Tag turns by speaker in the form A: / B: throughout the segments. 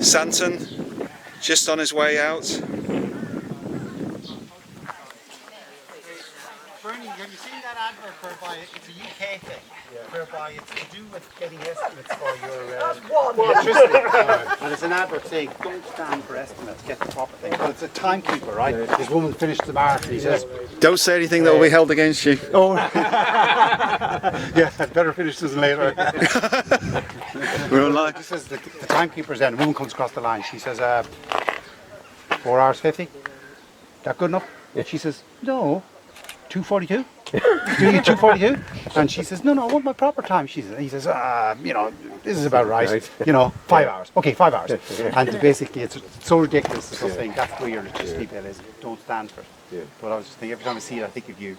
A: Santon, just on his way out.
B: Bernie, have you seen that advert whereby it's a UK thing, whereby it's to do with getting estimates for your electricity? And it's an advert saying, don't stand for estimates, get the proper thing. But it's a timekeeper, right? This woman finished the marathon, he says,
A: Don't say anything that will be held against you.
B: oh, yeah, I'd better finish this later.
A: We're online.
B: This is the timekeeper's then, a woman comes across the line, she says, 4 hours 50, that good enough? And she says, no. 2:42? Do you 2:42? And she says, no, I want my proper time. He says, you know, this is about right. You know, 5 hours. Okay, 5 hours. And basically, it's so ridiculous. The sort of thing. That's where your electricity bill is. Don't stand for it. Yeah. But I was just thinking, every time I see it, I think of you.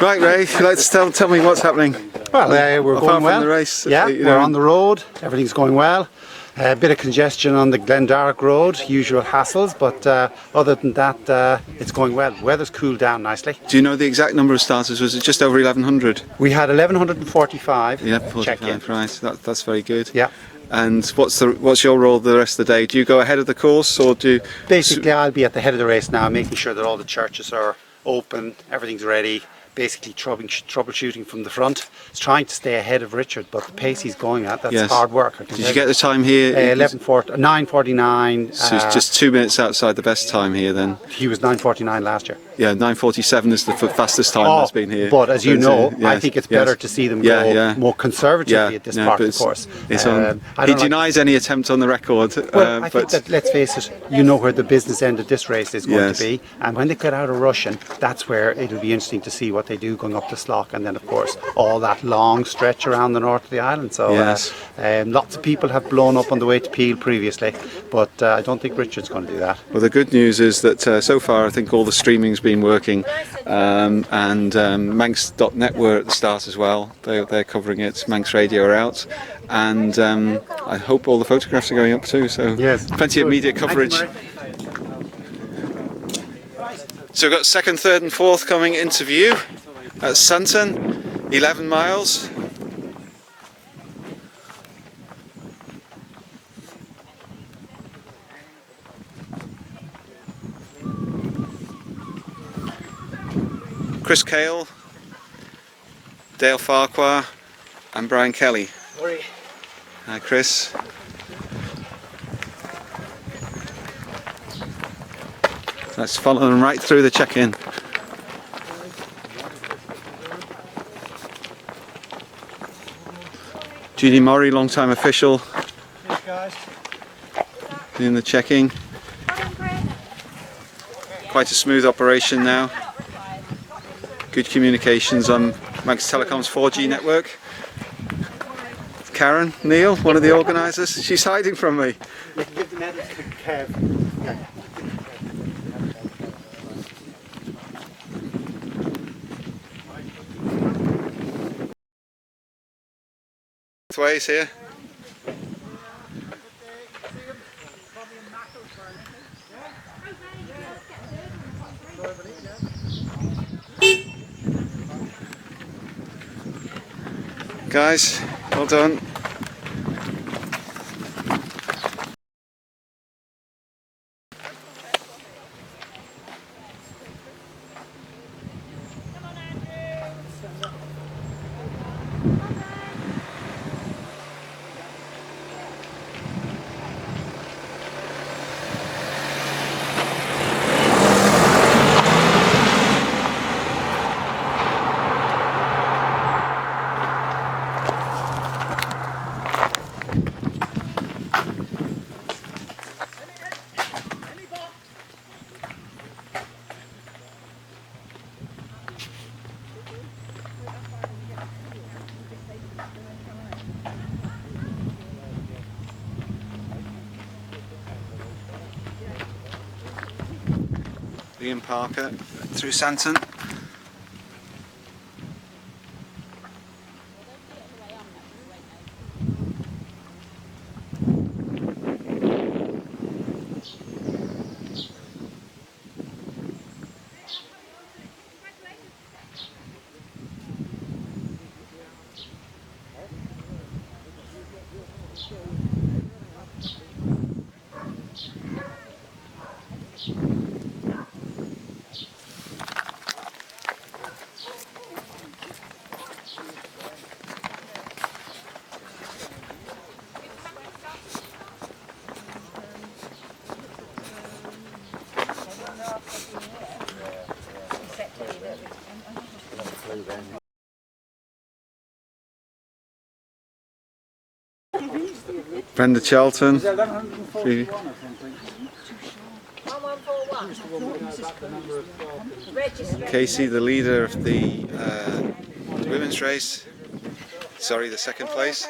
A: Right, Ray, let's tell me what's happening.
B: Well, we're going well.
A: The race,
B: yeah, we're on the road. Everything's going well. A bit of congestion on the Glendark Road, usual hassles, but other than that, it's going well. Weather's cooled down nicely.
A: Do you know the exact number of starters? Was it just over 1,100?
B: We had 1,145.
A: Yeah, 45, right. That's very good.
B: Yeah.
A: And what's your role the rest of the day? Do you go ahead of the course, or do you...
B: Basically, I'll be at the head of the race now, making sure that all the churches are open, everything's ready. Basically troubleshooting from the front. It's trying to stay ahead of Richard, but the pace he's going at, that's hard work.
A: Did you get the time here?
B: 9:49.
A: So it's just 2 minutes outside the best time here then?
B: He was 9:49 last year.
A: Yeah, 9:47 is the fastest time that's been here.
B: But as you know, I think it's better to see them go more conservatively at this part of the course.
A: He denies any attempt on the record.
B: Well, I think that, let's face it, you know where the business end of this race is going to be. And when they get out of Russian, that's where it'll be interesting to see what they do going up the Slough, and then of course all that long stretch around the north of the island. So lots of people have blown up on the way to Peel previously, but I don't think Richard's going to do that.
A: Well, the good news is that so far I think all the streaming's been working, and Manx.net were at the start as well. They're covering it. Manx Radio are out, and I hope all the photographs are going up too, so plenty of media coverage. So we've got second, third and fourth coming into view at Santon, 11 miles. Chris Cale, Dale Farquhar and Brian Kelly. Hi Chris. Let's follow them right through the check-in. Judy Murray, long-time official, doing the checking. Quite a smooth operation now. Good communications on Manx Telecom's 4G network. Karen Neal, one of the organisers, she's hiding from me. Ways here. Guys, well done. Ian Parker through Santon. Brenda Charlton. Casey, the leader of the women's race. Sorry, the second place.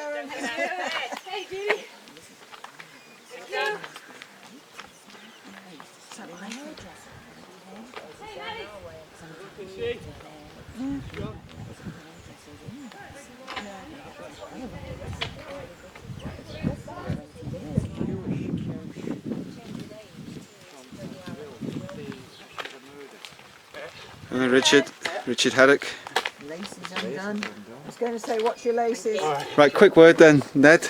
A: And Richard Haddock.
C: Laces undone. I was going to say, watch your laces.
A: Right, quick word then, Ned,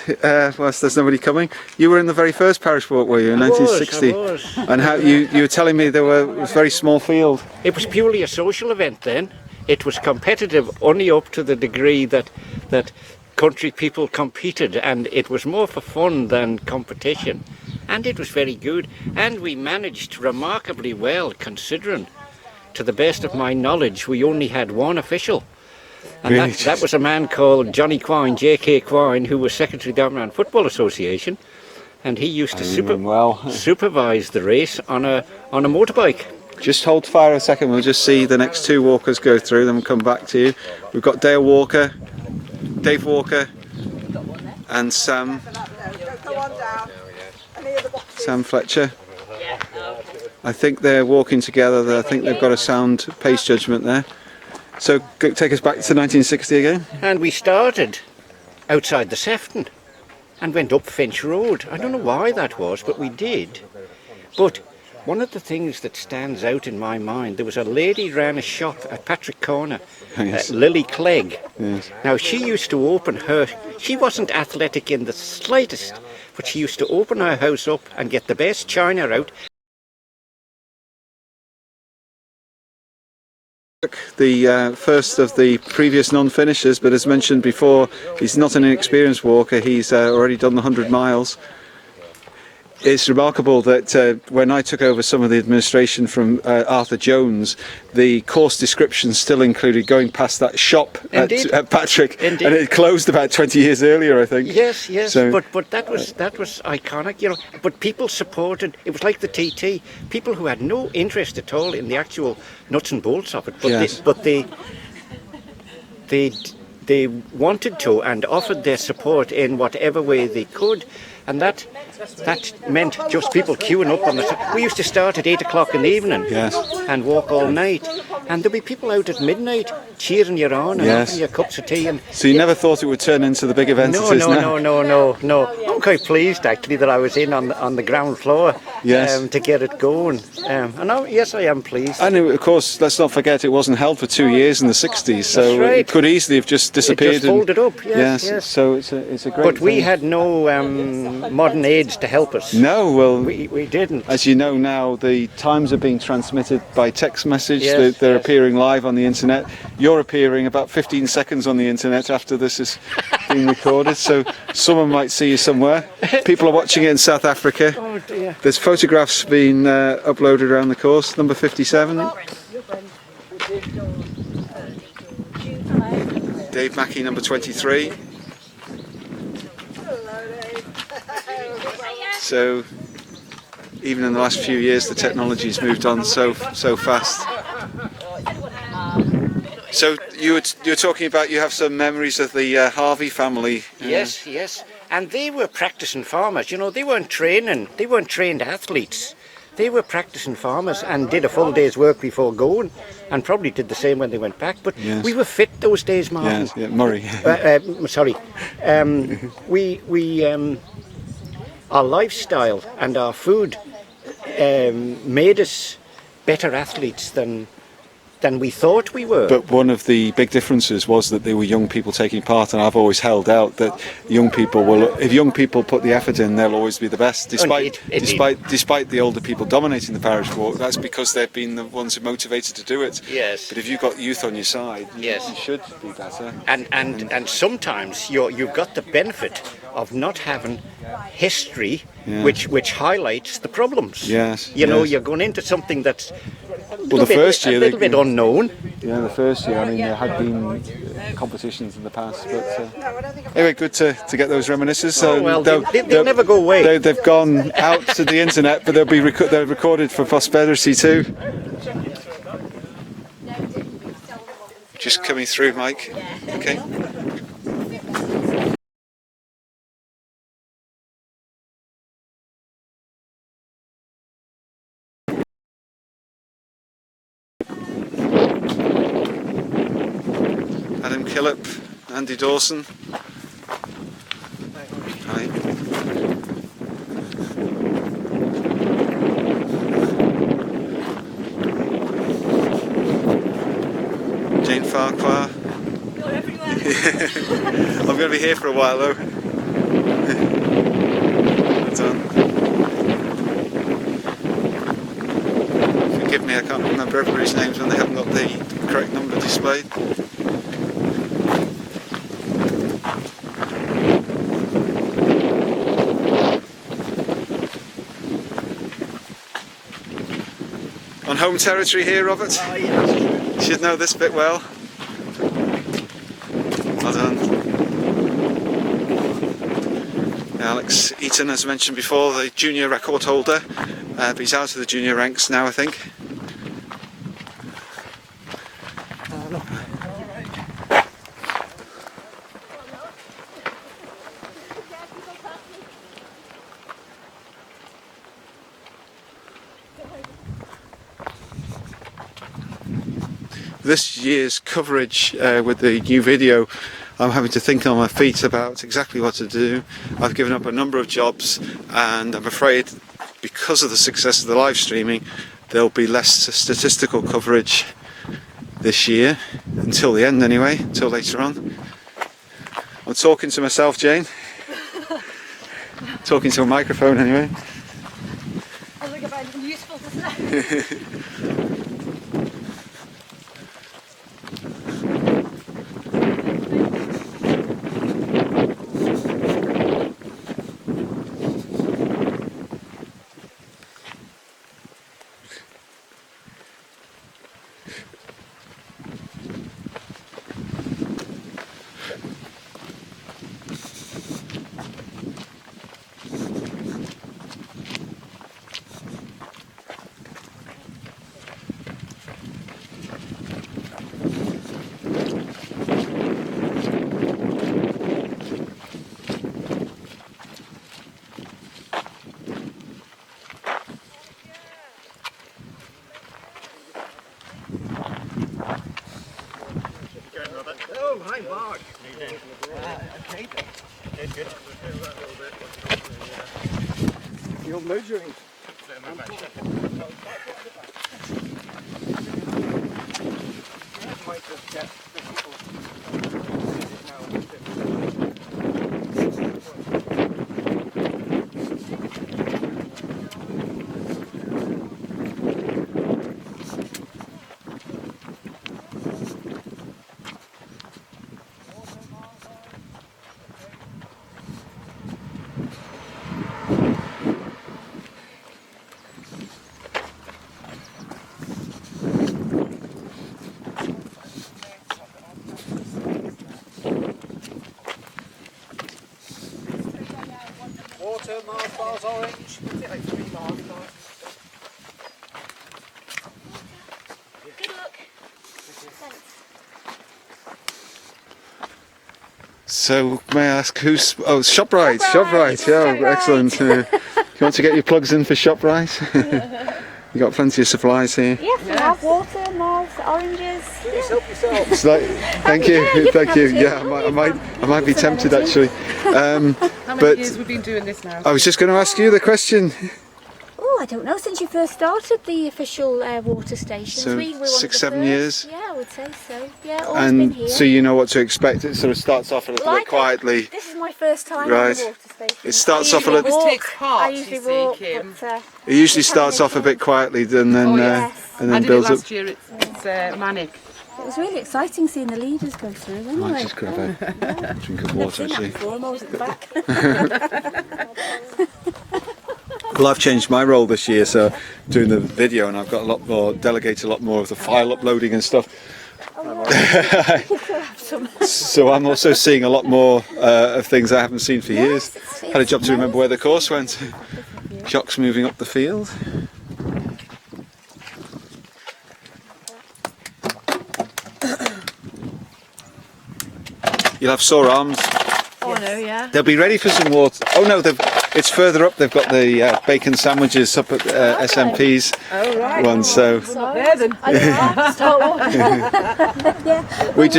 A: whilst there's nobody coming. You were in the very first parish walk, were you, in 1960?
D: I was.
A: And how you were telling me it was a very small field.
D: It was purely a social event then. It was competitive only up to the degree that country people competed, and it was more for fun than competition. And it was very good. And we managed remarkably well, considering, to the best of my knowledge, we only had one official. And
A: Really?
D: that was a man called Johnny Quine, J.K. Quine, who was Secretary of the Ireland Football Association. And he used to supervise the race on a motorbike.
A: Just hold fire a second, we'll just see the next two walkers go through, then we'll come back to you. We've got Dave Walker, and Sam Fletcher. I think they're walking together. I think they've got a sound pace judgment there. So take us back to 1960 again.
D: And we started outside the Sefton and went up Finch Road. I don't know why that was, but we did. But one of the things that stands out in my mind, there was a lady ran a shop at Patrick Corner,
A: Yes.
D: Lily Clegg.
A: Yes.
D: Now she used to open she wasn't athletic in the slightest, but she used to open her house up and get the best china out.
A: The first of the previous non-finishers, but as mentioned before, he's not an inexperienced walker. He's already done the 100 miles. It's remarkable that when I took over some of the administration from Arthur Jones, the course description still included going past that shop at Patrick,
D: Indeed.
A: and it closed about 20 years earlier, I think.
D: Yes,
A: So,
D: but that was iconic, you know. But people supported. It was like the TT. People who had no interest at all in the actual nuts and bolts of it, but
A: Yes.
D: they wanted to and offered their support in whatever way they could. And that meant just people queuing up on the... We used to start at 8 o'clock in the evening
A: Yes.
D: and walk all night. And there'd be people out at midnight cheering you on and
A: Yes.
D: offering you cups of tea. And
A: so you never thought it would turn into the big event it is now?
D: No. I'm quite pleased actually that I was in on the ground floor
A: Yes.
D: to get it going. Yes, I am pleased.
A: And of course, let's not forget it wasn't held for 2 years in the 60s, so
D: That's right.
A: it could easily have just disappeared.
D: It just folded up, yes.
A: So it's a great
D: But we
A: thing.
D: had no modern aids to help us.
A: No, well,
D: We didn't.
A: as you know now, the times are being transmitted by text message.
D: Yes,
A: They're
D: yes.
A: appearing live on the internet. You're appearing about 15 seconds on the internet after this is being recorded, so someone might see you somewhere. People are watching it in South Africa.
D: Oh dear.
A: There's photographs being uploaded around the course. Number 57. Dave Mackey, number 23. So even in the last few years the technology's moved on so fast. So you were talking about you have some memories of the Harvey family.
D: Yes. And they were practicing farmers. You know, they weren't trained athletes. They were practicing farmers and did a full day's work before going, and probably did the same when they went back. But
A: Yes.
D: we were fit those days, Martin.
A: Yes, yeah, Murray.
D: Sorry. Our lifestyle and our food made us better athletes than we thought we were.
A: But one of the big differences was that there were young people taking part, and I've always held out that young people if young people put the effort in, they'll always be the best. Despite the older people dominating the parish walk, that's because they've been the ones who motivated to do it.
D: Yes.
A: But if you've got youth on your side,
D: Yes.
A: you should be better.
D: And sometimes you've got the benefit of not having history,
A: Yeah.
D: which highlights the problems.
A: Yes,
D: You know,
A: yes.
D: you're going into something that's
A: Well, the first year,
D: a little bit unknown.
A: yeah, the first year. I mean, there had been competitions in the past, but anyway, good to get those reminiscences.
D: Oh, well, they'll never go away.
A: They've gone out to the internet, but they'll be they're recorded for posterity too. Just coming through, Mike. Okay. Adam Killip, Andy Dawson. Hi. Jane Farquhar.
E: You're everywhere.
A: I'm going to be here for a while though. Well done. Forgive me, I can't remember everybody's names when they haven't got the correct number displayed. On home territory here, Robert?
D: Oh, yeah.
A: You should know this bit well. Well done. Alex Eaton, as mentioned before, the junior record holder, but he's out of the junior ranks now, I think. This year's coverage with the new video, I'm having to think on my feet about exactly what to do. I've given up a number of jobs, and I'm afraid because of the success of the live streaming there'll be less statistical coverage this year, until the end anyway, until later on. I'm talking to myself, Jane. Talking to a microphone anyway.
E: I think about anything useful to say.
D: Oh, hi, Mark. Okay, then. Good. You're measuring.
B: Water, Mars bars, orange. Like 3 Mars bars.
E: Good luck. Thanks.
A: So may I ask who's... Oh, ShopRite,
E: ShopRite,
A: yeah, excellent. You want to get your plugs in for ShopRite? You got plenty of supplies here.
E: Yes, we have water, Mars, oranges.
B: Please help yourself.
A: It's like, thank you,
E: you
A: thank
E: can
A: you.
E: have two.
A: Yeah, I might be tempted actually.
F: How many
A: But
F: years we've been doing this now?
A: I was just going to ask you the question.
E: Oh, I don't know. Since you first started the official water stations,
A: So
E: we were one of
A: 6,
E: the
A: 7
E: first.
A: years?
E: Yeah, I would say so. Yeah, always been
A: And
E: here.
A: so you know what to expect. It sort of starts off a little bit quietly.
E: This is my first time
A: Right.
E: on the water station.
A: It starts
E: I
A: off a
E: usually
A: little-
F: Always takes
E: walk.
F: part,
E: I
F: you
E: usually
F: see,
E: walk,
F: Kim.
E: but,
A: It usually starts off a bit quietly, and then
F: Oh, yes.
A: and
F: I
A: then
F: did it
A: builds up.
F: last year. It's manic.
E: it was really exciting seeing the leaders go through.
A: I might
E: Anyway,
A: just grab a drink of
E: I've
A: water
E: seen that
A: actually.
E: before. I'm always at the back.
A: Well, I've changed my role this year, so doing the video, and I've got a lot more, delegated a lot more of the file uploading and stuff. So I'm also seeing a lot more of things I haven't seen for years. Had a job to remember where the course went. Jocks moving up the field. You'll have sore arms.
C: Oh no, yeah.
A: They'll be ready for some water. Oh no, it's further up. They've got the bacon sandwiches up at SMP's one. So
C: There then.
A: we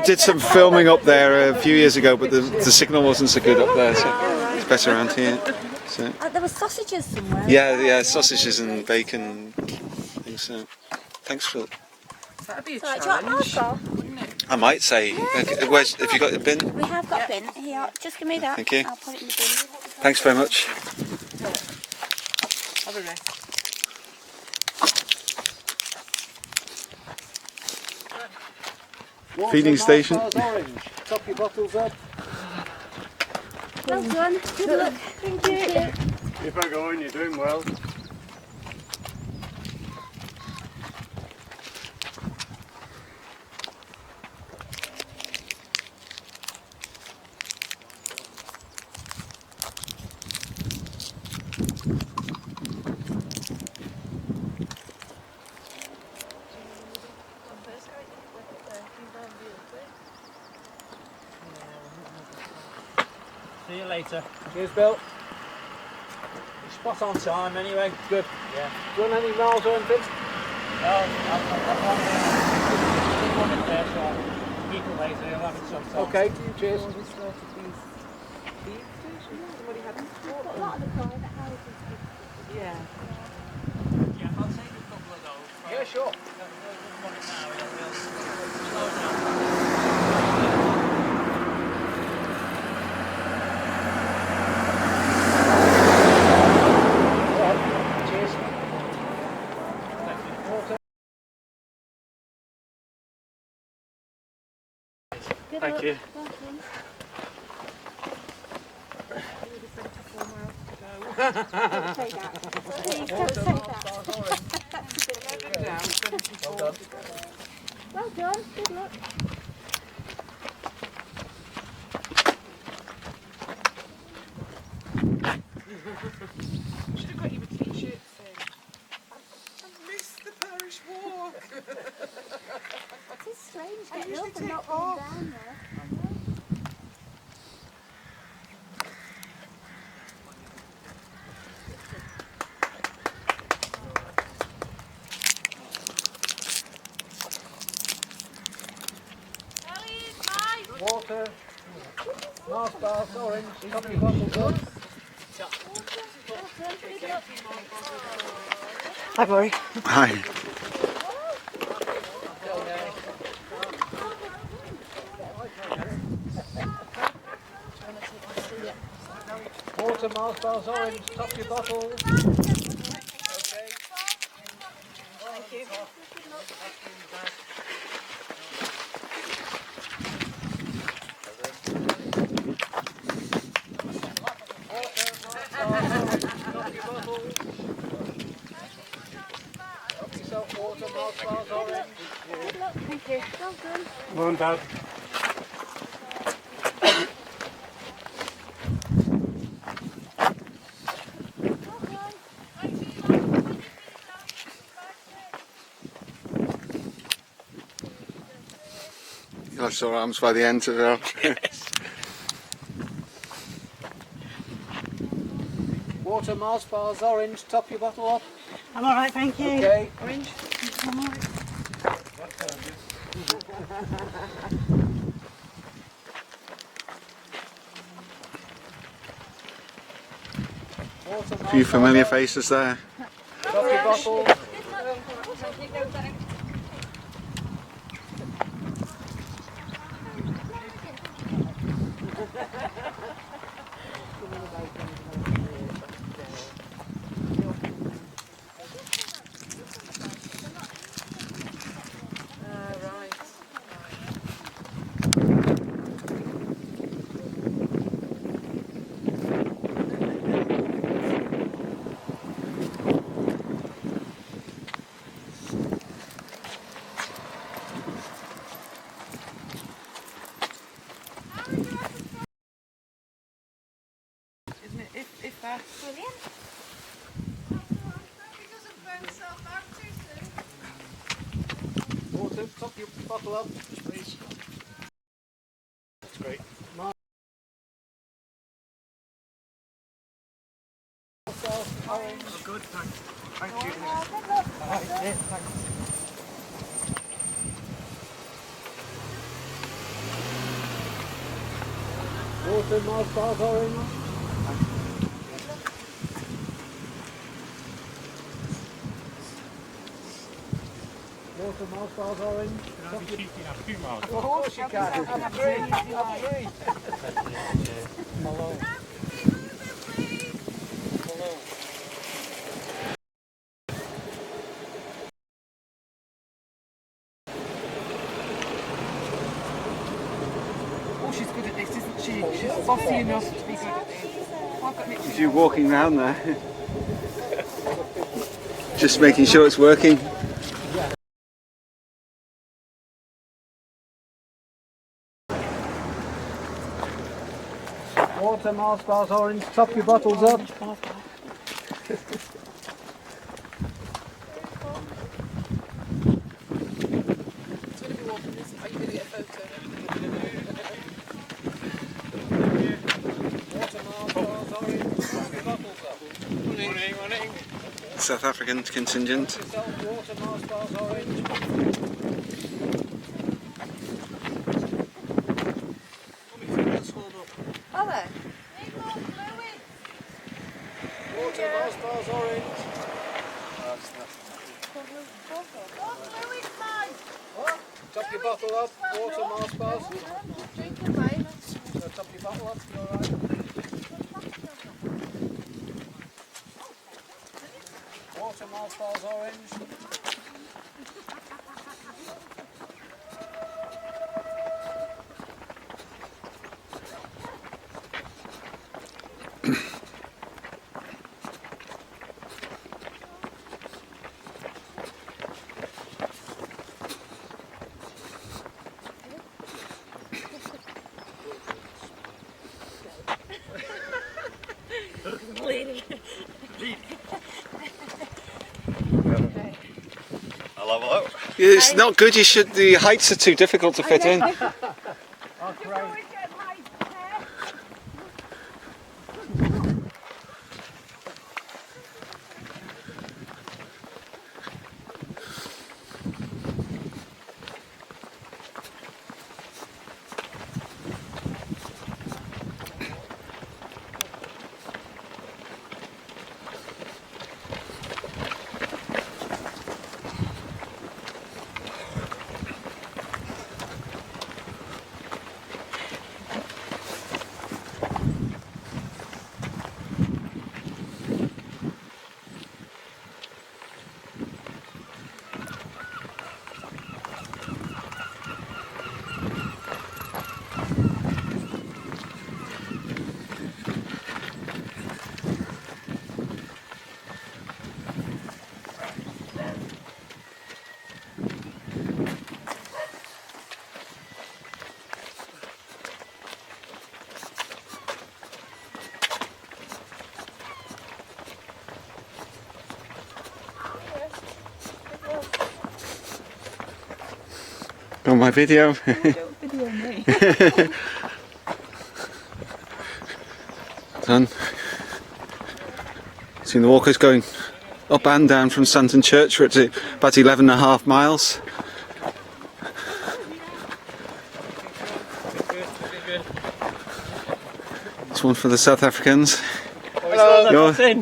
A: did some filming up there a few years ago, but the signal wasn't so good up there. So it's better around here. So
E: There were sausages somewhere.
A: yeah, sausages and bacon. I think so. Thanks for.
F: That'd be a
E: Right, do you want
F: challenge.
E: Marco?
A: I might say. Where's, have you got a bin?
E: We have got a bin. Here, just give me that.
A: Thank you.
E: I'll put it in the bin.
A: Thanks very much.
F: Have a rest.
A: Feeding station.
B: Top your bottles up.
E: Well done. Good luck. Thank you.
B: Keep on going, you're doing well.
G: See you later. Cheers, Bill. You're spot on time anyway. Good. Yeah. Do you want any miles or anything? No, I've one in there, so I'll keep it later. You'll have it sometime.
B: Okay, cheers.
F: Somebody hadn't bought
E: A
F: them.
E: lot of the private houses.
F: Yeah.
G: Yeah, I'll take a couple of those.
B: Yeah, sure.
G: Want it now, we'll slow down.
E: Good
G: Thank
E: luck.
G: you.
E: Welcome. Don't say that. Please don't say that. Well done. Good luck.
F: Should have got you a t-shirt saying, I've missed the parish walk.
E: It is strange
F: I
E: getting
F: usually
E: up and
F: take
E: not being
F: off.
E: down there.
B: Water. Mars bars, orange. Top your bottles up.
C: Hi, Bory.
A: Hi.
B: Water, Mars bars, orange. Top your bottles. Water, Mars bars, orange.
E: Good luck. Thank you. Well done.
B: Well done, Dad.
A: You'll have sore arms by the end as well.
B: Water, Mars bars, orange. Top your bottle up.
C: I'm all right, thank you.
B: Okay.
F: Orange.
B: Water,
A: A few familiar faces there.
B: top your bottle.
F: Right.
E: Brilliant.
F: He doesn't burn himself out too soon.
G: Water, top your bottle up, please. That's great. Oh, good, thanks. Thank you. Alright, yeah, thanks. Water, Mars bars, orange. Water, Mars bars, orange. Of course you can. Have three. Have three. Malone. Malone.
F: Oh, she's good at this, isn't she? She's bossy enough to be good at this. I've got
A: As you're walking around there, just making sure it's working.
G: Water, Mars bars, orange. Top your bottles up.
F: It's going to be walking, isn't it? Are you going to get a photo?
G: Water, Mars bars, orange. Top your bottles up. Running.
A: South African contingent.
G: Water, Mars bars, orange.
C: Are they?
G: Water, Mars bars, orange. Top your bottle up. Water, Mars bars. So top your bottle up. You alright? Water, Mars bars, orange.
A: It's not good. You should. The heights are too difficult to fit in. On my video.
C: Don't video me.
A: Done. Seen the walkers going up and down from Stanton Church. We're at about 11.5 miles. This one for the South Africans.
G: Hello, that's in.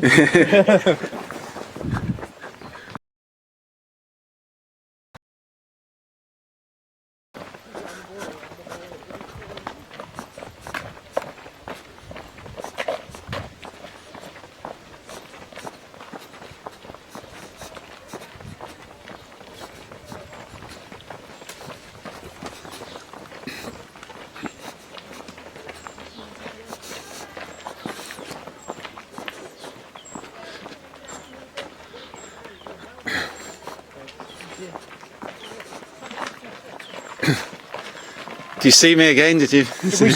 A: Do you see me again, did you?
C: If we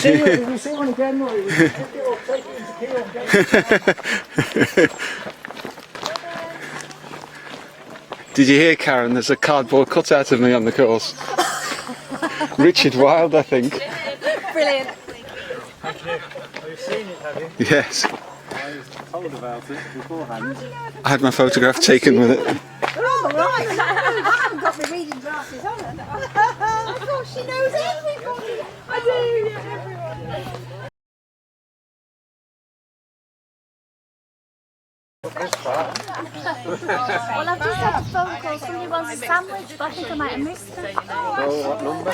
C: see one again, Rory, we'll take you into Peel and get you.
A: Did you hear, Karen? There's a cardboard cutout of me on the course. Richard Wilde, I think.
E: Brilliant.
G: Thank you. Have you seen it, have you?
A: Yes.
G: I was told about it beforehand.
A: I had my photograph taken with it.
C: Oh, right. I haven't got my reading glasses on. I thought she knows everybody. I do, yeah, everyone.
E: Well, I've just had a phone call. Somebody wants a sandwich, but I think I might have missed it.
G: Oh, what number?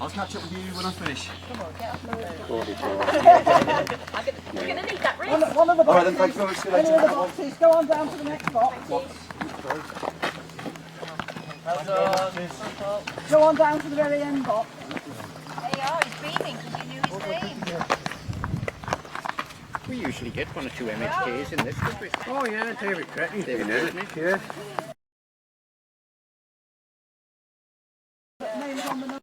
H: I'll catch up with you when I finish.
E: You're going to need that ring.
C: One of the
H: All right then,
C: boxes,
H: thanks very much. See you
C: any of the
H: later.
C: boxes, go on down to the next box. Go on down to the very end box.
E: There you are, he's beaming because you knew his name.
D: We usually get 1 or 2 MHKs in this country.
G: Oh yeah, David Cretney's
D: David
G: been in
D: Cretney.
G: it. Yeah.
C: Names on the number.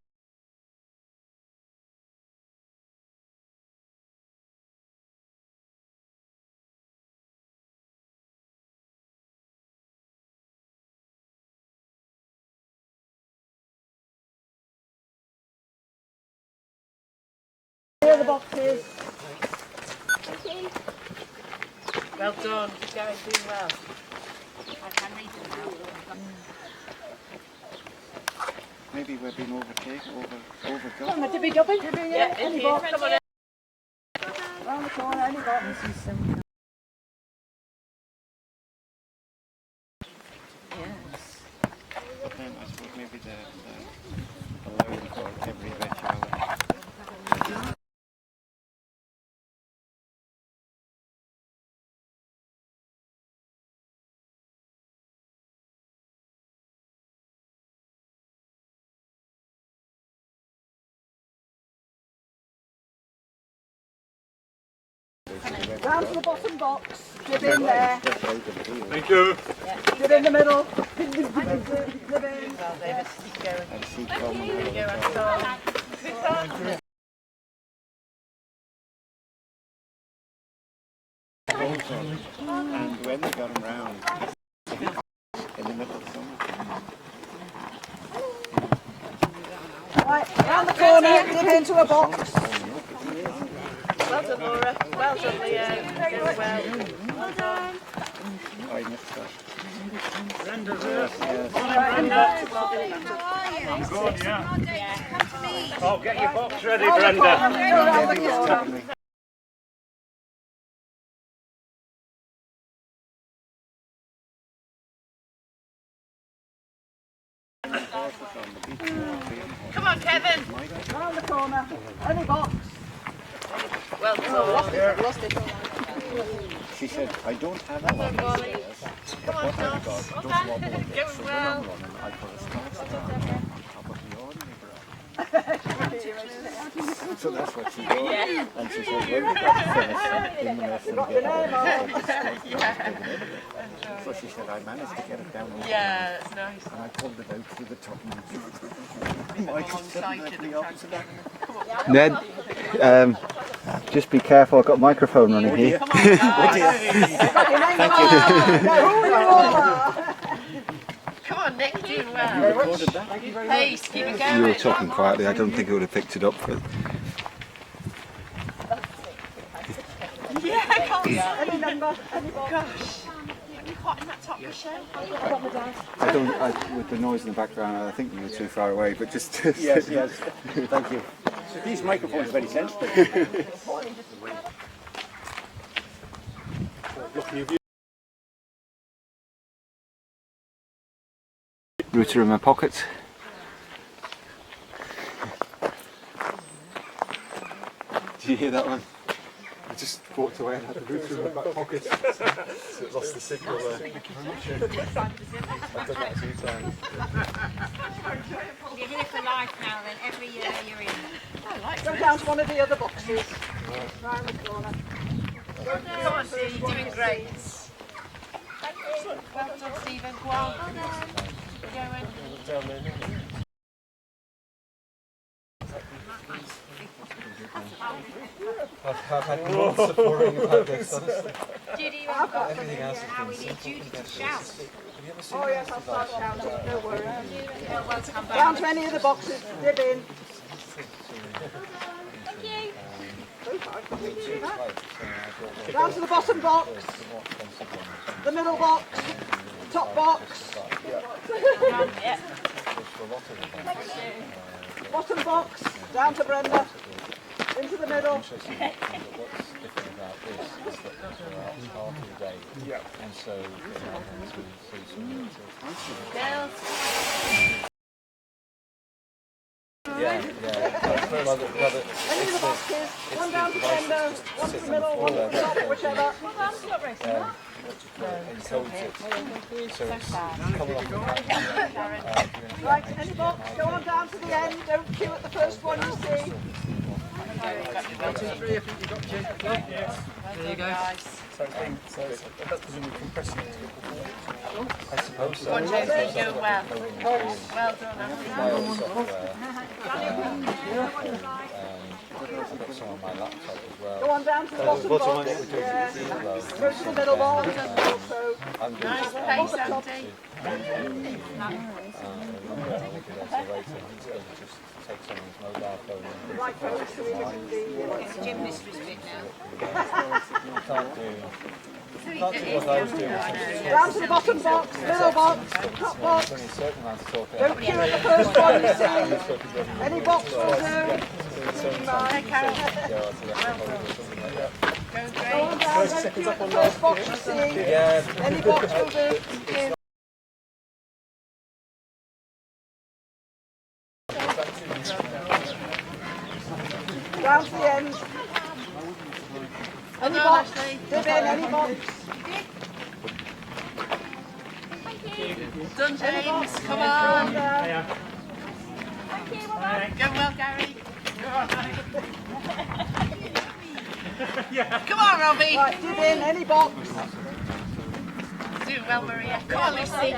C: Here are the boxes.
F: Well done. Gary's doing well.
E: I can read them now.
B: Maybe we're being overtaken, overgone.
C: Come on, Dibby Dubby.
F: Yeah, in
C: Any
F: here.
C: box.
F: Come on.
C: Round the corner, any box.
B: But then I suppose maybe the allowing for every eventuality.
C: Down to the bottom box. Dib in there.
G: Thank you.
C: Dib in the middle. Dib in.
F: Well, David, keep going.
B: And see common
F: There you go, Anton.
B: And when they got them round, in the middle of summer.
C: Right, round the corner, dip into a box.
F: Well done, Laura. Well done, Leo. Very well. Well done.
B: I missed that.
G: Brenda's
B: Yes, yes.
G: I'm good, yeah. Oh, get your box ready,
C: Round the
G: Brenda.
C: corner, go round the corner.
F: Come on, Kevin.
C: Round the corner, any box.
F: Well done.
B: She said, I don't have a lot of ideas, but what I've got does wobble a bit.
F: Going
B: So when
F: well.
B: I'm running, I put a stop star on top of the ordinary bra. So that's what she does. And she said, well, we've got to finish in the mess and get it. So she said, I managed to get it down over
F: Yeah, it's nice.
B: and I pulled it out through the top and Michael sitting directly opposite that.
A: Ned, just be careful, I've got a microphone running here.
F: Come on, guys. Come on, Nick, doing well. Pace, keep it
A: You
F: going.
A: were talking quietly, I don't think I would have picked it up. But
F: Yeah, I can't.
C: Any number, any box.
F: Gosh. You caught in that top Michelle?
A: I don't, with the noise in the background, I think you were too far away, but just...
B: Yes, yes. Thank you. These microphones are very sensitive.
A: Router in my pocket. Did you hear that one? I just walked away and had the route through my back pocket. So it lost the signal there. Thank you very much. I've done that a few times.
C: You're here for life now then, every year you're in.
F: Go down to one of the other boxes. Round the corner.
C: Come on, Steve, you're doing great.
F: Well done, Stephen. Go on.
A: I've had months of worrying about this, honestly.
C: Judy,
A: Everything else
C: now we need Judy to shout.
F: Oh yes, I'll start shouting. No worries.
C: You're welcome back.
F: Down to any of the boxes. Dib in.
C: Thank you.
F: Down to the bottom box. The middle box. Top box.
C: Yeah.
F: Bottom box. Down to Brenda. Into the middle.
A: What's different about this is that we're out half of the day, and so we're not going to see some
C: Girls.
A: Yeah.
F: Any of the boxes. One down to Brenda. One to the middle. One to the top. Whichever.
A: encodes it. So it's coming off the back.
F: Right, any box. Go on down to the end. Don't queue at the first one you see.
G: There you go. So that's presumably compressing it.
A: I suppose so.
C: Go on, James, you're doing well. Well done,
A: I've got some on my laptop as well.
F: Go on down to the bottom box. Yeah. Go to the middle box. Also.
A: I'm doing
C: nice pace, Andy.
A: just take someone's mobile phone and
F: Right, so we can do
C: It's gym mistress bit now.
A: can't do what I was doing.
F: down to the bottom box, middle box, top box.
A: Only a certain amount of talk.
F: Don't queue at the first one you see. Any box will do. Go on down, don't queue at the first box you see. Any box will do. Down to the end. Any box, dip in, any box.
C: Done, James. Come
F: Go
C: on.
F: on down.
C: Go well, Gary. Come on, Robbie.
F: Right, dip in, any box.
C: Doing well, Maria. Come on, Lucy.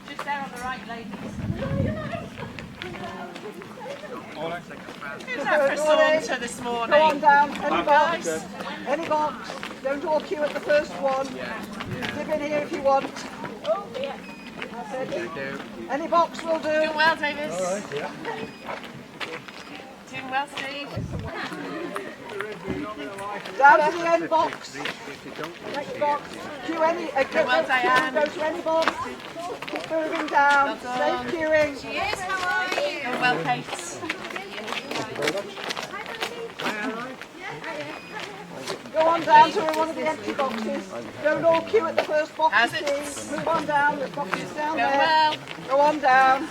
C: Just there on the right, ladies. Who's that for a saunter this morning?
F: Go on down, any box. Any box. Don't all queue at the first one. Dip in here if you want. That's it. Any box will do.
C: Doing well, Davis. Doing well, Steve.
F: Down to the end box. Next box. Queue any.
C: Well, Diane.
F: Go to any box. Keep moving down. Safe queuing.
C: Yes, how are you? Doing well, Kate.
F: Go on down to one of the empty boxes. Don't all queue at the first box.
C: How's
F: you
C: it?
F: see. Move on down. The box is down
C: Going
F: there.
C: well.
F: Go on down.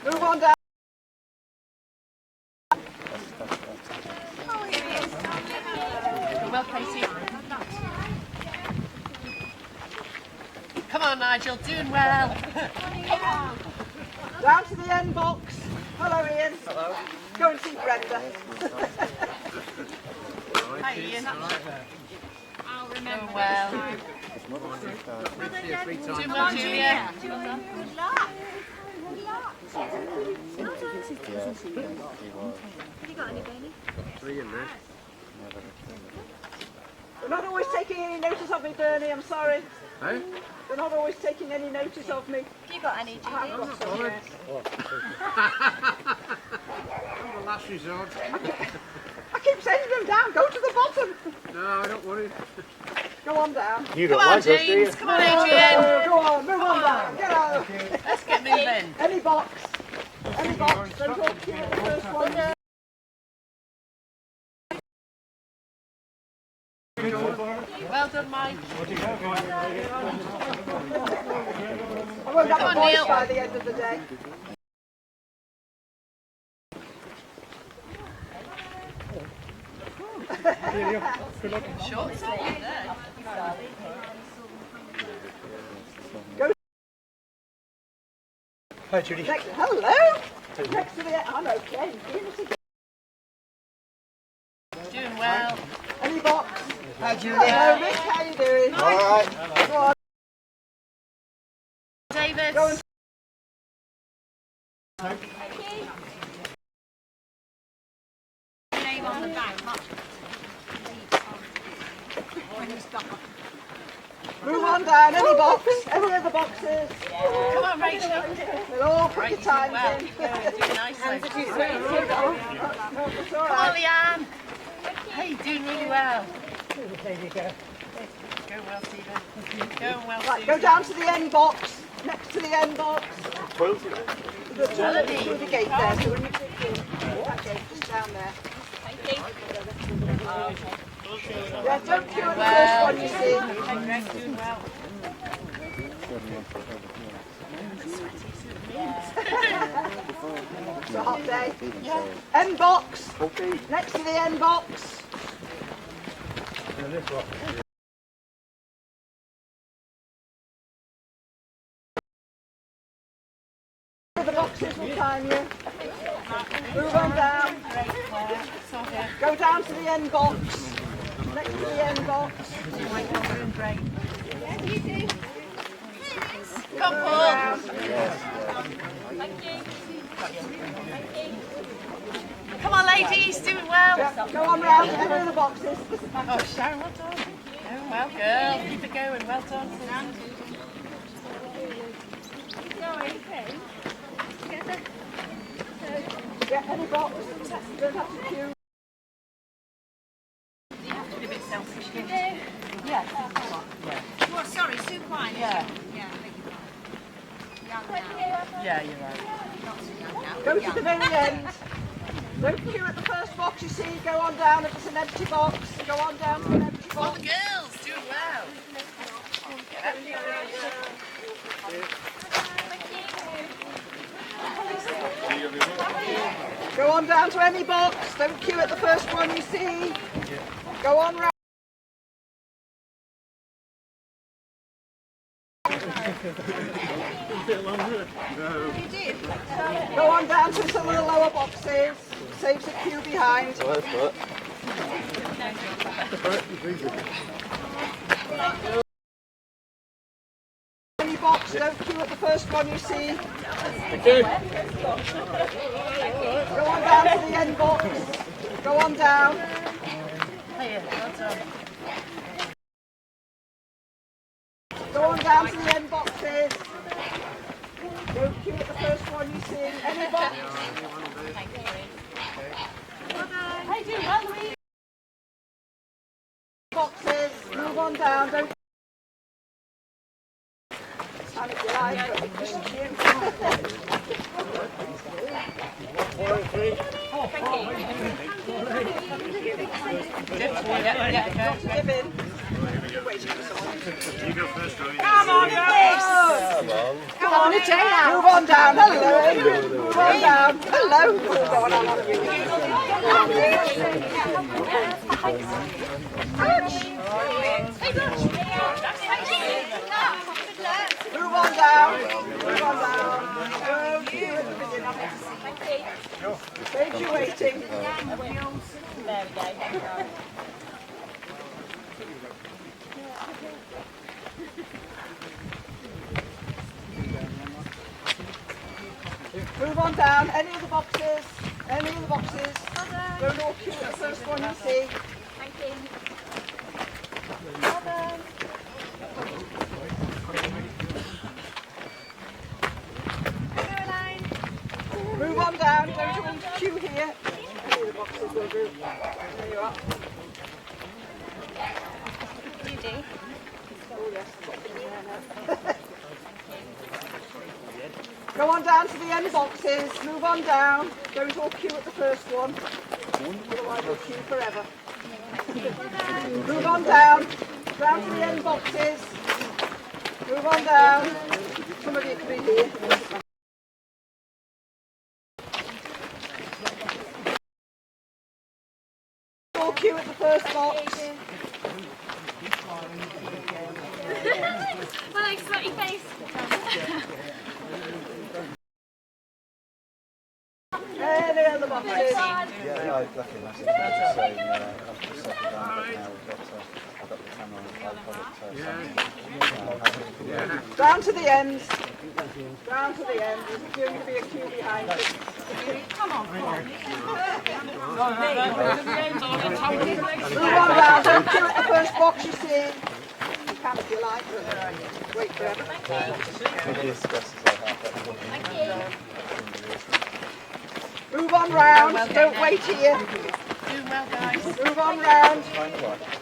F: Move on down.
C: Doing well, Katie. Come on, Nigel. Doing well.
F: Down to the end box. Hello, Ian. Hello. Go and see Brenda.
C: Hi, Ian. I'll remember. Doing well. Doing well, Julia.
E: Good luck. Have you got any, Benny?
F: They're not always taking any notice of me, Bernie. I'm sorry.
G: Hey?
F: They're not always taking any notice of me.
E: Have you got any, Judy?
F: I've got some, yes.
G: The last resort.
F: I keep sending them down. Go to the bottom.
G: No, don't worry.
F: Go on down.
C: Come on, James. Come on, Adrian.
F: Go on. Move on down. Get out.
C: Let's get moving.
F: Any box. Any box. Don't all queue at the first one.
C: Well done, Mike.
F: won't have a voice by the end of the day.
B: Hi, Judy.
F: Hello. Next to the... I'm okay.
H: Doing well.
F: Any box?
B: Hi, Judy.
F: Hello, Rick. How you doing?
B: All right.
F: Go on.
H: David.
F: Go and...
H: Name on the back.
F: Move on down. Any box? Any other boxes?
H: Come on, Rachel.
F: They'll all put your times
H: Well,
F: in.
H: you're doing nicely.
F: It's all
H: Come on,
F: right.
H: Leanne. Hey, you're doing really well. There you go. Go well, Stephen. Go well,
F: Right,
H: Susan.
F: go down to the end box. Next to the end box. The toilet through the gate there. So when you click in, that gate is down there. Yeah, don't queue at the first one you see.
H: Greg's doing well.
F: It's a hot day. End box. Next to the end box. The boxes will time you. Move on down. Go down to the end box. Next to the end box.
H: Come on, Paul. Come on, ladies. Doing well.
F: Go on round. Enter the boxes.
H: Oh, Sharon, well done. Going well, girl. Keep it going. Well done.
F: Get any box. Don't have to queue.
H: You have to be a bit selfish. You do?
F: Yeah.
C: What, sorry, soup wine?
H: Yeah.
C: Yeah, I beg your pardon.
H: Yeah, you're right.
F: Go to the very end. Don't queue at the first box you see. Go on down if it's an empty box. Go on down to an empty
H: All
F: box.
H: the girls doing well.
F: Go on down to any box. Don't queue at the first one you see. Go on round. Go on down to some of the lower boxes. Saves a queue behind. Any box, don't queue at the first one you see. Go on down to the end box. Go on down.
H: Here, well done.
F: Go on down to the end boxes. Don't queue at the first one you see. Any box.
H: Hey, doing well, Louise.
F: Boxes. Move on down. Don't. Stand if you like, but it's just give in.
H: Come on, guys.
F: Come on, it's now. Move on down. Hello. Move on down. Hello. What's going on Move on down. Move on down. Oh, queue at the beginning. Saves you waiting.
H: There we go.
F: Move on down. Any of the boxes? Any of the boxes? Don't all queue at the first one you see.
E: Thank you.
F: Move on down. Don't all queue here. Any of the boxes will do. There you are.
E: You do.
F: Oh yes. Go on down to the end boxes. Move on down. Don't all queue at the first one. Otherwise you'll queue forever. Move on down. Down to the end boxes. Move on down. Some of you can be here. All queue at the first box.
E: I like sweaty face.
F: Any other boxes?
A: Yeah, I left a message just saying I've just settled down a bit now. I've got the camera on product.
F: Down to the end. Down to the end. There's going to be a queue behind you. Come on, come on. Move on down. Don't queue at the first box you see. You can if you like, but wait forever. Move on round. Don't wait here.
H: Doing well, guys.
F: Move on round.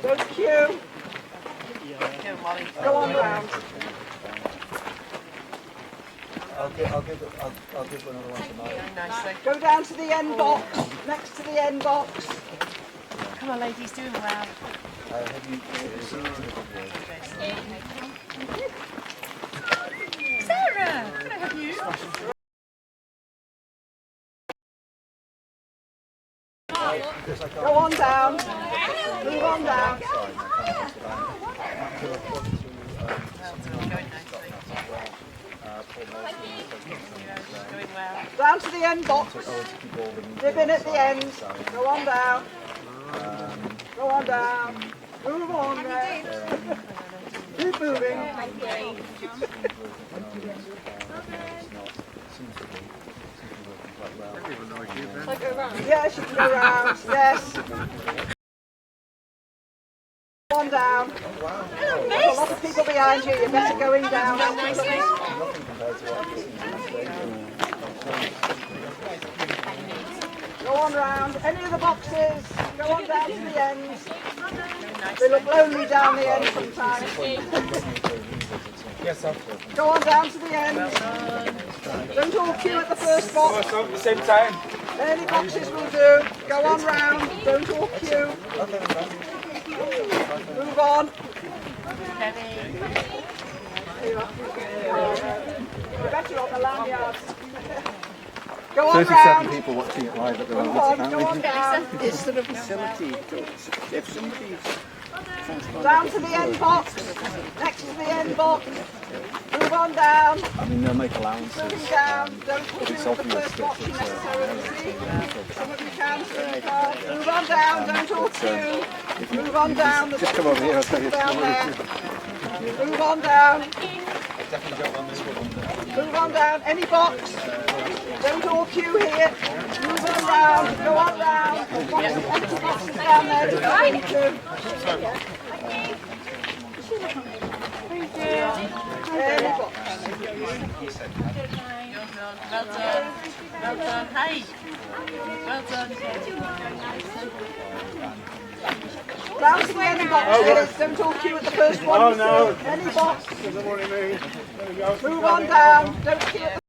F: Don't queue. Go on round.
A: I'll give another one tonight.
H: Nicely.
F: Go down to the end box. Next to the end box.
H: Come on, ladies, doing well.
A: Have you seen the video?
H: Sarah, can I have you?
F: Go on down. Move on down.
H: Going well.
F: Down to the end box. Dip in at the end. Go on down. Go on down. Move on there. Keep moving. Yes, you can go round. Yes. Go on down. There's a lot of people behind you. You're better going down. Go on round. Any of the boxes. Go on down to the end. They look lonely down the end sometimes. Go on down to the end. Don't all queue at the first box.
G: At the same time.
F: Any boxes will do. Go on round. Don't all queue. Move on. You're better on the lanyards. Go on
A: 37
F: round.
A: people watching it live at the
F: Move
A: moment.
F: on. Go on down.
B: Is there a facility if somebody
F: Down to the end box. Next to the end box. Move on down.
A: I mean, they'll make allowances.
F: Moving down. Don't queue
A: It's
F: at the
A: obvious
F: first
A: that
F: box you
A: it's,
F: necessarily see. Some of you can, some you can't. Move on down. Don't all queue. Move on down. There's
A: Just come over here, I'll tell you a
F: down
A: story.
F: there. Move on down. Move on down. Any box. Don't all queue here. Move on round. Go on round. Empty boxes down there. Just going to. Any box.
H: Well done. Well done. Hey. Well done.
F: Round to the end boxes. Don't all queue at the first one.
G: Oh,
F: you
G: no.
F: see. Any box.
G: Doesn't worry me. There we go.
F: Move on down. Don't queue at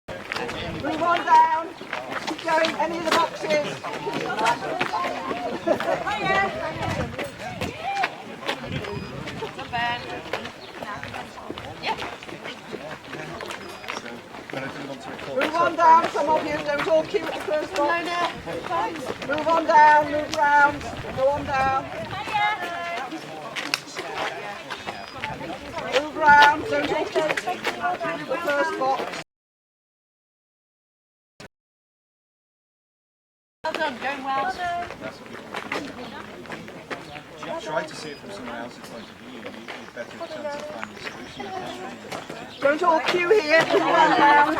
F: the... Move on down. Keep going. Any of the boxes.
H: Not bad.
F: Move on down. Some of you don't all queue at the first box. Move on down. Move round. Go on down. Move round. Don't all queue at the first box.
H: Well done. Going well.
A: Try to see it from someone else's point of view. You've better chance of finding a solution.
F: Don't all queue here. Move on down.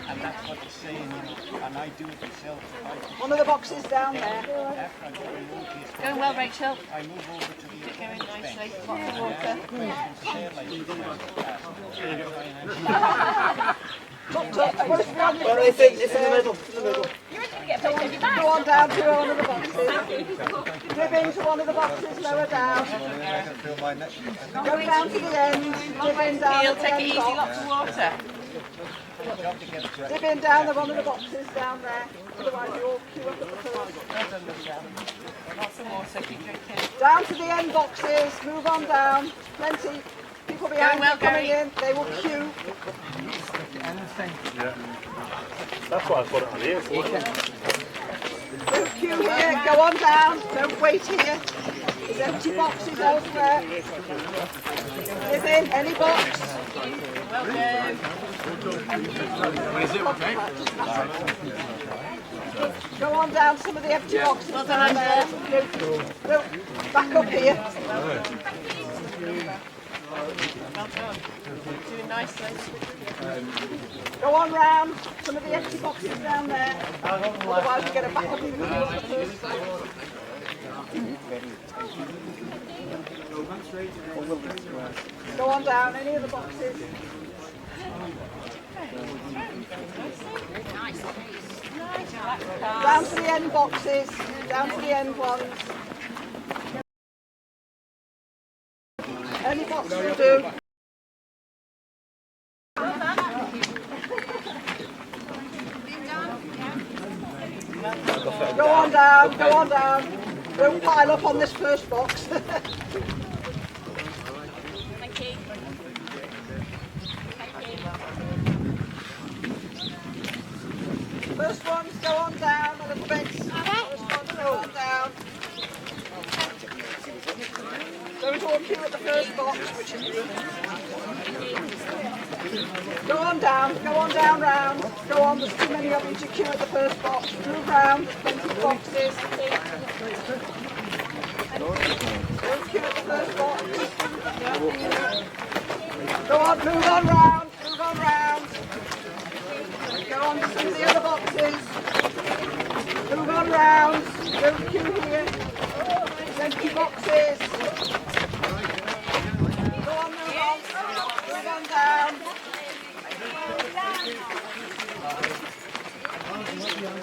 G: And that's what he's saying, you know, and I do it myself.
F: One of the boxes down there.
H: Going well, Rachel.
G: I move over to the
H: Going nicely. Lots of water.
F: Well,
G: I think it's in the middle.
F: go on down to one of the boxes. Dip into one of the boxes, lower down. Go down to the end. Dip in down
H: He'll
F: at the
H: take it
F: end
H: easy,
F: box.
H: lots of water.
F: Dip in down the one of the boxes down there. Otherwise you all queue up at the first.
H: Lots of water, keep drinking.
F: Down to the end boxes, move on down. Plenty. People behind
H: well,
F: you coming
H: Gary.
F: in, they will queue.
I: That's why I put it on here for.
F: Don't queue here, go on down, don't wait here. There's empty boxes elsewhere. Dip in, any box.
H: Well done.
F: Go on down some of the empty boxes
H: Well done,
F: down there. No, back up here.
H: Well done. Doing nicely.
F: Go on round some of the empty boxes down there. Otherwise you get a back up in the queue at the first place. Go on down, any of the boxes. Down to the end boxes, down to the end ones. Any box will do. Go on down, go on down. Don't pile up on this first box.
E: Thank you.
F: First ones, go on down a little bit. First ones, go on down. Those all queue at the first box, which is you. Go on down round. Go on, there's too many of you to queue at the first box. Move round, plenty of boxes. Don't queue at the first box. Go on, move on round, move on round. Go on to some of the other boxes. Move on round. Don't queue here. There's empty boxes. Go on, move on. Move on down.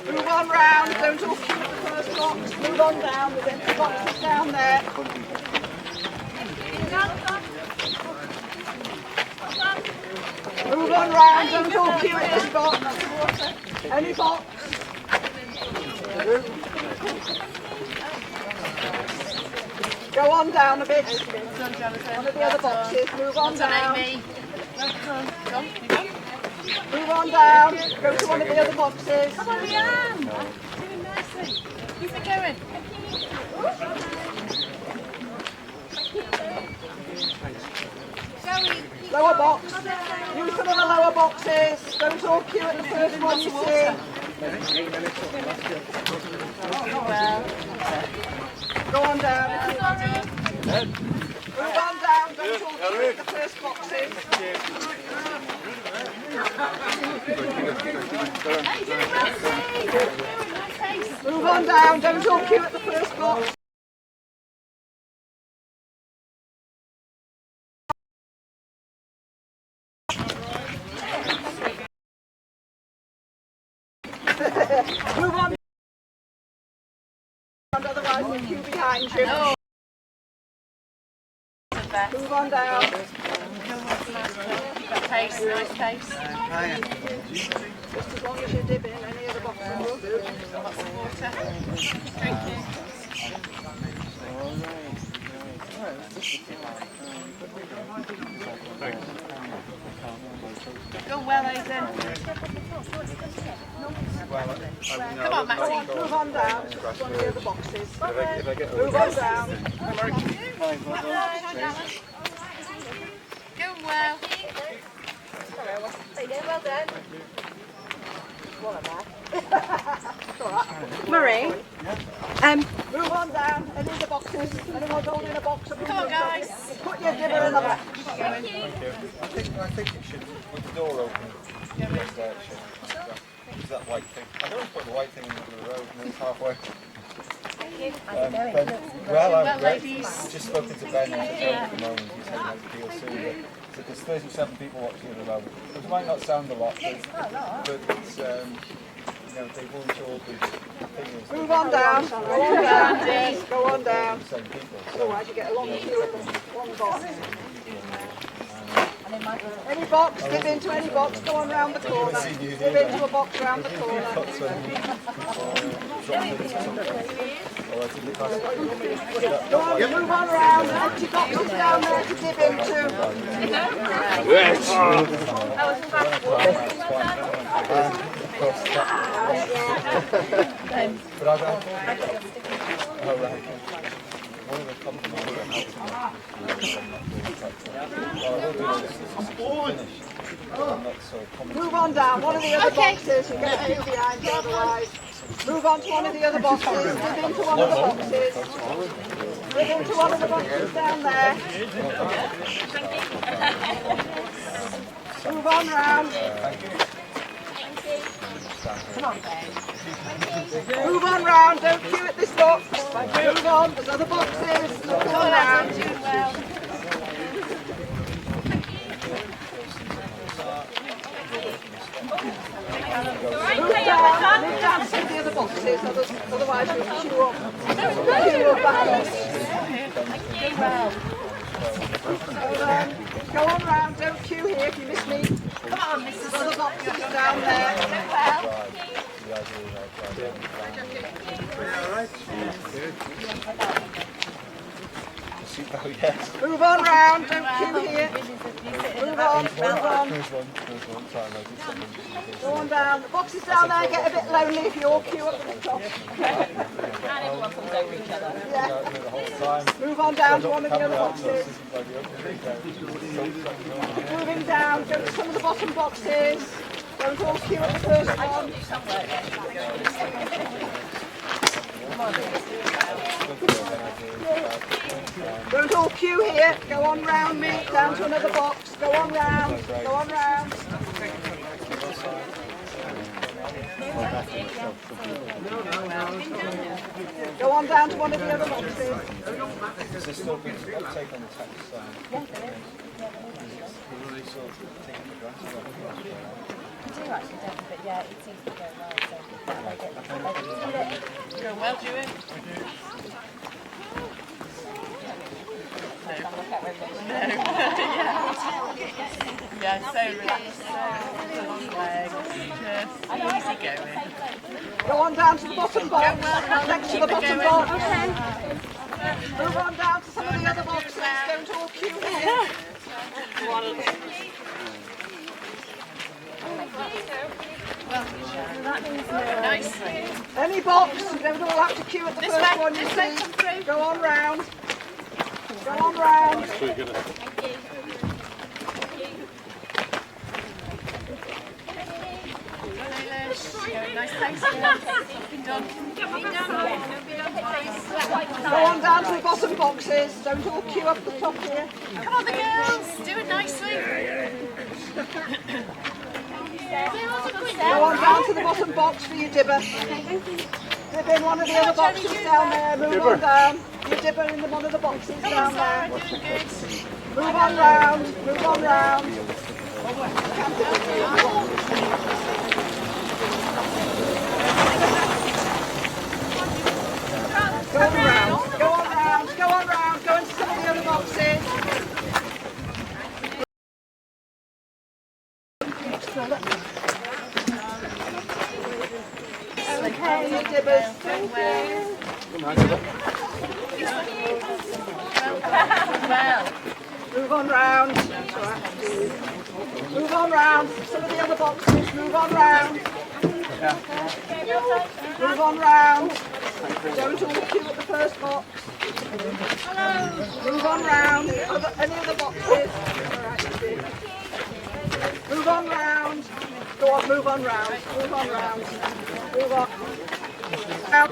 F: Move on round. Don't all queue at the first box. Move on down. There's empty boxes down there. Move on round, don't all queue at this box. Any box. Go on down a bit. One of the other boxes. Move on down. Move on down. Go to one of the other boxes.
H: Come on, Leanne. Doing nicely. Keep it going.
F: Lower box. Use some of the lower boxes. Don't all queue at the first one you see. Go on down. Move on down. Don't all queue at the first boxes. Move on down. Don't all queue at the first box. Move on. Otherwise we'll queue behind you.
H: No.
F: Move on down.
H: Keep that pace, nice pace.
F: Just as long as you dip in, any other boxes will do.
H: Lots of water. Thank you. Going well, Aidan. Come on, Matty.
F: Move on down. Just one of the other boxes. Move on down.
H: Going well.
F: Well done.
C: Marie,
F: Move on down. Any of the boxes. Anyone holding a box?
H: Come on, guys.
F: Put your dibber in the box.
J: I think it should, with the door open, yes, there it should. Is that white thing? I always put the white thing in the middle of the road and then it's halfway. Well, I've just spoken to Ben at the moment. He's heading out to deal soon. But there's 37 people watching at the moment, which might not sound a lot, but it's, you know, they've all told the figures.
F: Move on down. Go on down. Yes, go on down.
J: The same people. So,
F: Otherwise you get a long queue in one box.
J: and
F: Any box, dip into any box, go on round the corner. Dip into a box round the corner. Go on, move on round. Empty boxes down there to dip into.
D: Yes.
F: Move on down, one of the other boxes. You're going to feel behind you otherwise. Move on to one of the other boxes. Dip into one of the boxes. Dip into one of the boxes down there. Move on round. Come on. Move on round, don't queue at this box. Move on, there's other boxes. Come on round. Move down to the other boxes, otherwise you'll queue up. Queue up back. Go on round, don't queue here if you miss me. Come on, Mrs. Other boxes down there. Move on round, don't queue here. Move on, move on. Go on down. The boxes down there get a bit lonely if you all queue up at the top. Yeah. Move on down to one of the other boxes. Moving down, go to some of the bottom boxes. Don't all queue at the first one. Don't all queue here. Go on round me, down to another box. Go on round, go on round. Go on down to one of the other boxes.
J: Is there still been uptake on the tax?
H: Go well, Jewett. Yeah, so relaxed. So long leg. Just easy going.
F: Go on down to the bottom box. Next to the bottom box. Move on down to some of the other boxes. Don't all queue here.
H: Nice.
F: Any box, you don't all have to queue at the first one you see. Go on round. Go on round.
H: Nice place.
F: Go on down to the bottom boxes. Don't all queue up the top here.
H: Come on, the girls. Do it nicely.
F: Go on down to the bottom box for your dibber. Dip in one of the other boxes down there. Move on down. You dibber in one of the boxes down there. Move on round. Move on round. Go on round. Go on round. Go on round. Go into some of the other boxes. Okay, your dibbers. Thank you. Move on round. Move on round. Some of the other boxes. Move on round. Move on round. Don't all queue at the first box. Move on round. Any other boxes? Move on round. Go on, move on round. Move on round. Move on. Out.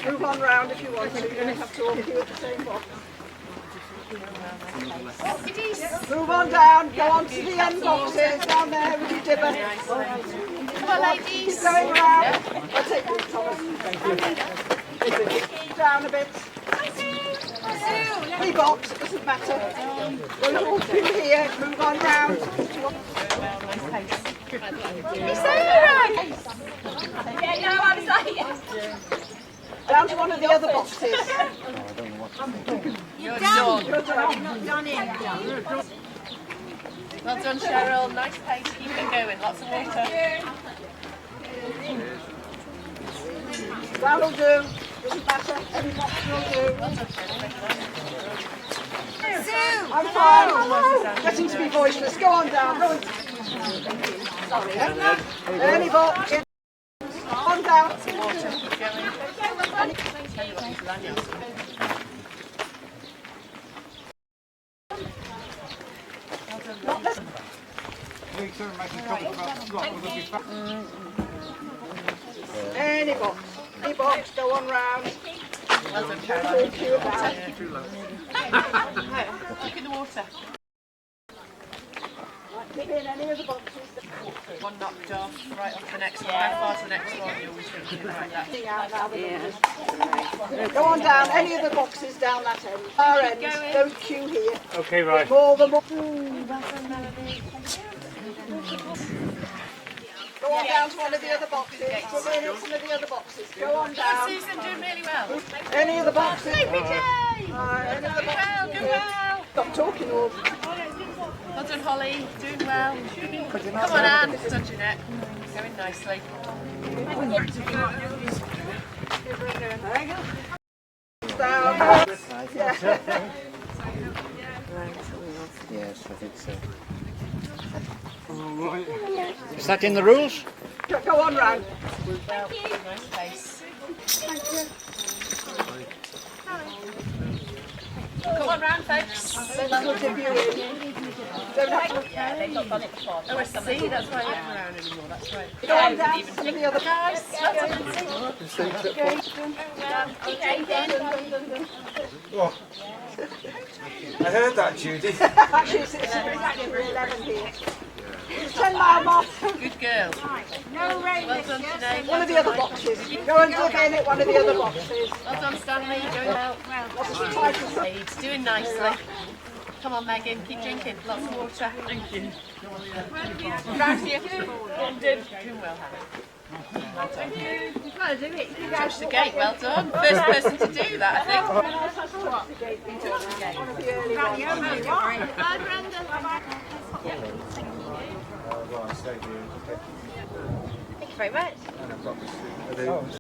F: Move on round if you want to. You don't have to all queue at the same box. Move on down. Go on to the end boxes down there with your dibber.
H: Come on, ladies.
F: Keep going round. I'll take you, Thomas. Down a bit. Any box, it doesn't matter. Don't all queue here. Move on round. Down to one of the other boxes.
H: Good done.
C: Good done. Not done it.
H: Well done, Cheryl. Nice pace. Keep it going. Lots of water.
F: That'll do. Doesn't matter. Any box will do. I'm fine. Getting to be voiceless. Go on down. Go on. Sorry. Any box. On down.
H: Water. Keep going.
F: Any box. Any box. Go on round.
H: Well done, Caroline.
F: Keep it down.
H: Keep in the water.
F: Keep in any of the boxes.
H: One knocked off. Right off the next one. How far's the next one? You always think like that.
F: Thing out now. Go on down. Any of the boxes down that end. Our end. Don't queue here.
G: Okay, right.
F: More than more. Go on down to one of the other boxes. Come in at some of the other boxes. Go on down.
H: Susan, doing really well.
F: Any of the boxes.
H: Any of the
F: Doing well,
H: doing well.
F: Stop talking all.
H: Well done, Holly. Doing well. Come on, Anne. Touch your neck. Going nicely.
F: Down.
A: Yes, I think so.
D: Is that in the rules?
F: Go on round.
H: Nice pace. Come on round, folks.
F: Don't have to dip you in. Don't have to.
H: Yeah, they've not done it before. Oh, I see. That's why you're not around anymore. That's right.
F: Go on down to some of the other
H: Guys,
J: I heard that, Judy.
F: Actually, it's exactly 11 here. It's 10 mile mark.
H: good girl.
C: No rain.
H: Well done today.
F: One of the other boxes. Go and dip in at one of the other boxes.
H: Well done, Stanley. You're going well.
F: What's the title?
H: He's doing nicely. Come on, Megan. Keep drinking. Lots of water. Thank you. Round here. London. Doing well, Hannah. Thank you.
C: You've got to do it. You
H: Touch the gate. Well done. First person to do that, I think.
C: Touch the gate. Right, you're right. Bye, Brenda.
J: Well, I stayed here.
H: Thank you very much.
J: And I've got this.